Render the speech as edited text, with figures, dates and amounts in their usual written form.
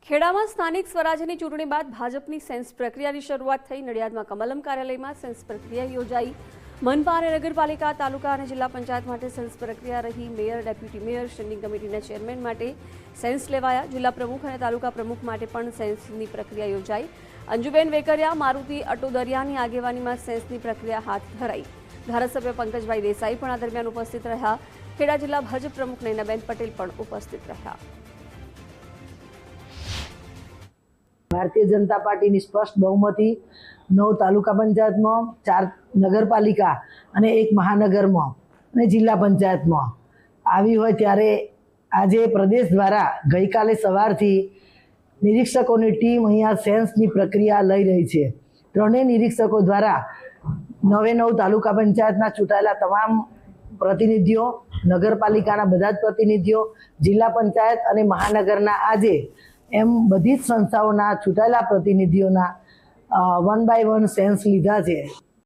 ખેડામાં સ્થાનિક સ્વરાજ્યની ચૂંટણી બાદ ભાજપની સેન્સ પ્રક્રિયાની શરૂઆત થઈ। નડિયાદમાં કમલમ કાર્યાલયમાં સેન્સ પ્રક્રિયા યોજાઈ। મનપા અને નગરપાલિકા, તાલુકા અને જિલ્લા પંચાયત માટે સેન્સ પ્રક્રિયા રહી। મેયર, ડેપ્યુટી મેયર, સ્ટેન્ડિંગ કમિટીના ચેરમેન માટે સેન્સ લેવાયા। જિલ્લા પ્રમુખ અને તાલુકા પ્રમુખ માટે પણ સેન્સની પ્રક્રિયા યોજાઈ। અંજુબેન વેકરિયા, મારુતિ અટોદરિયાની આગેવાનીમાં સેન્સની પ્રક્રિયા હાથ ધરાઈ। ધારાસભ્ય પંકજભાઈ દેસાઈ પણ આ દરમિયાન ઉપસ્થિત રહ્યા। ખેડા જિલ્લા ભાજપ પ્રમુખ નયનાબેન પટેલ પણ ઉપસ્થિત રહ્યા। ભારતીય જનતા પાર્ટીની સ્પષ્ટ બહુમતી 9 તાલુકા પંચાયતમાં, 4 નગરપાલિકા અને 1 મહાનગરમાં અને જિલ્લા પંચાયતમાં આવી હોય ત્યારે આજે પ્રદેશ દ્વારા ગઈકાલે સવારથી નિરીક્ષકોની ટીમ અહીંયા સેન્સની પ્રક્રિયા લઈ રહી છે। ત્રણેય નિરીક્ષકો દ્વારા 9 તાલુકા પંચાયતના ચૂંટાયેલા તમામ પ્રતિનિધિઓ, નગરપાલિકાના બધા જ પ્રતિનિધિઓ, જિલ્લા પંચાયત અને મહાનગરના આજે એમ બધી જ સંસ્થાઓના ચૂંટાયેલા પ્રતિનિધિઓના 1 by 1 સેન્સ લીધા છે।